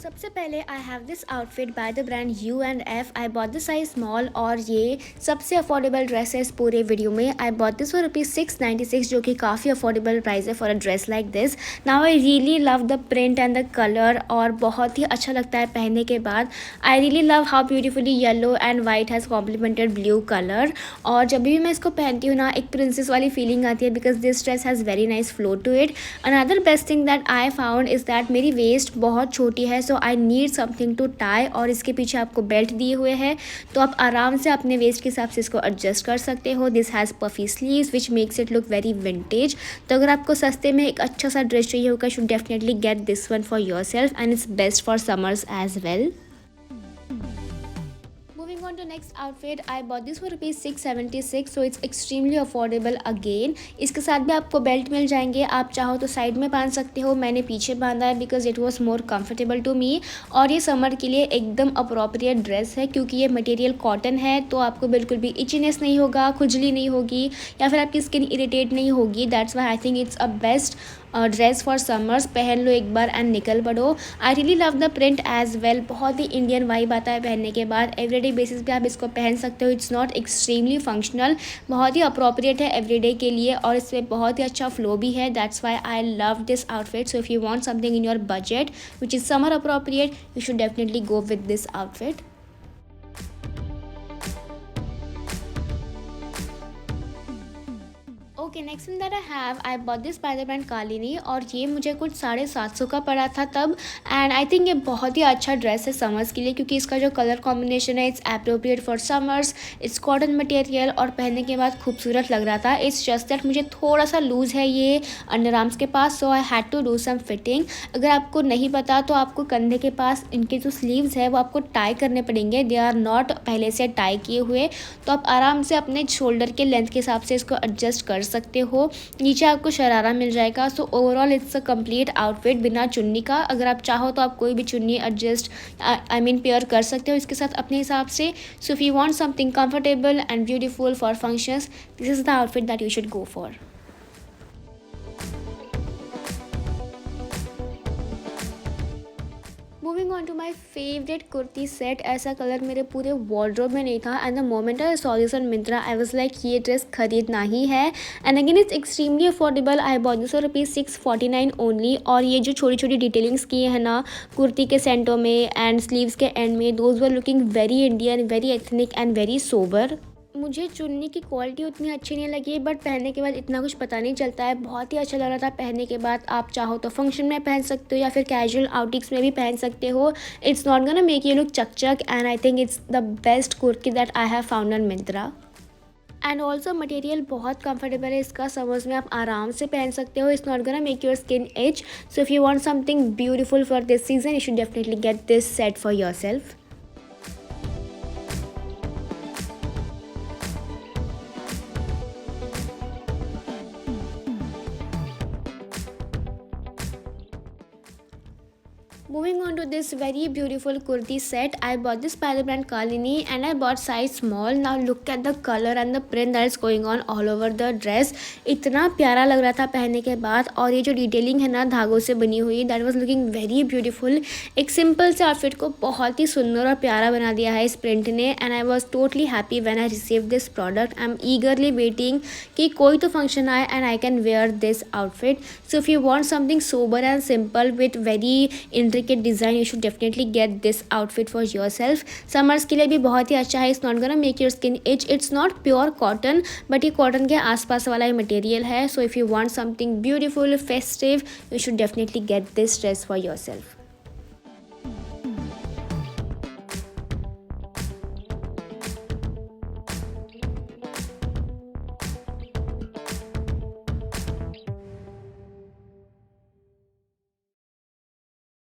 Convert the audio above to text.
सबसे पहले I have this outfit by the brand U&F। I bought the size small और ये सबसे अफोर्डेबल ड्रेस है इस पूरे वीडियो में। आई बॉट दिस फॉर ₹696 जो कि काफ़ी अफोर्डेबल प्राइस है for a dress like this. Now I really love the print and the colour और बहुत ही अच्छा लगता है पहनने के बाद। आई really love how beautifully yellow and white has complimented blue colour. और जब भी मैं इसको पहनती हूँ ना एक प्रिंसेस वाली फीलिंग आती है because this dress has very nice flow to it. Another best thing that I found is that मेरी वेस्ट बहुत छोटी है, so I need something to tie. और इसके पीछे आपको बेल्ट दिए हुए हैं तो आप आराम से अपने वेस्ट के हिसाब से इसको एडजस्ट कर सकते हो। This has puffy sleeves which makes it look very vintage. तो अगर आपको सस्ते में एक अच्छा सा ड्रेस चाहिए होगा, should definitely get this one for yourself and it's best for summers as well. Moving on to next outfit, I bought this for ₹676, so it's extremely affordable again। इसके साथ भी आपको बेल्ट मिल जाएंगे, आप चाहो तो साइड में बांध सकते हो। मैंने पीछे बांधा है because it was more comfortable to me. और ये समर के लिए एकदम अप्रोप्रिएट ड्रेस है क्योंकि ये मटेरियल कॉटन है, तो आपको बिल्कुल भी इचीनेस नहीं होगा, खुजली नहीं होगी या फिर आपकी स्किन इरिटेट नहीं होगी। That's why I think it's a best dress for summers. पहन लो एक बार एंड निकल पड़ो। I really love the print as well, बहुत ही इंडियन वाइब आता है पहनने के बाद। एवरीडे बेसिस पे आप इसको पहन सकते हो। इट्स नॉट एक्सट्रीमली फंक्शनल, बहुत ही अप्रोप्रिएट है एवरीडे के लिए और इसमें बहुत ही अच्छा फ्लो भी है। That's why I love this outfit. So if you want something in your budget which is summer appropriate, you should definitely go with this outfit. Okay, next one that I have, I bought this by the brand Kalini और ये मुझे कुछ 750 का पड़ा था तब। And I think ये बहुत ही अच्छा ड्रेस है समर्स के लिए क्योंकि इसका जो कलर कॉम्बिनेशन है it's appropriate for summers. It's cotton material और पहनने के बाद खूबसूरत लग रहा था। इट्स जस्ट दैट मुझे थोड़ा सा लूज़ है ये अंडर आर्म्स के पास, so I had to do some fitting. अगर आपको नहीं पता तो आपको कंधे के पास इनके जो स्लीव्स है वो आपको टाई करने पड़ेंगे। दे आर नॉट पहले से टाई किए हुए, तो आप आराम से अपने शोल्डर के लेंथ के हिसाब से इसको एडजस्ट कर सकते हो। नीचे आपको शरारा मिल जाएगा। So overall it's a complete outfit बिना चुन्नी का। अगर आप चाहो तो आप कोई भी चुन्नी एडजस्ट पेयर कर सकते हो इसके साथ अपने हिसाब से। So if you want something comfortable and beautiful for functions, this is the outfit that you should go for. Moving on to my favourite kurti set. ऐसा कलर मेरे पूरे वार्डरोब में नहीं था and the moment I saw this on Myntra I was like ये dress खरीदना ही है। And again it's extremely affordable. I bought this for ₹649 only. और ये जो छोटी छोटी डिटेलिंग्स की है ना कुर्ती के सेंटों में एंड स्लीव्स के एंड में, those were looking very Indian, very ethnic and very sober. मुझे चुन्नी की क्वालिटी उतनी अच्छी नहीं लगी बट पहनने के बाद इतना कुछ पता नहीं चलता है, बहुत ही अच्छा लग रहा था पहनने के बाद। आप चाहो तो फंक्शन में पहन सकते हो या फिर कैजुअल आउटिंग्स में भी पहन सकते हो। It's not gonna make you look Chuck and I think it's the best kurti that I have found on Myntra. And also material बहुत कंफर्टेबल है इसका, समर्स में आप आराम से पहन सकते हो। It's not gonna make your skin H. So if you want something beautiful for this season, you should definitely get this set for your self. Moving on to this very beautiful kurti set, I bought this by the brand Kalini and I bought size small. Now look at the color and the print that is going on all over the dress. इतना प्यारा लग रहा था पहनने के बाद। और ये जो डिटेलिंग है ना धागों से बनी हुई, that was looking very beautiful. एक सिंपल से आउटफिट को बहुत ही सुंदर और प्यारा बना दिया है इस प्रिंट ने। And I was totally happy when I receive this product. I am ईगरली waiting कि कोई तो फंक्शन आए and I can wear this outfit. So if you want something sober and simple with very intricate design, you should definitely get this outfit for your self. Summers के लिए भी बहुत ही अच्छा है। It's not gonna make your skin etch. It's not pure cotton but ये cotton के आसपास वाला ही मटेरियल है। So if you want something beautiful festive, you should definitely get this dress for your self.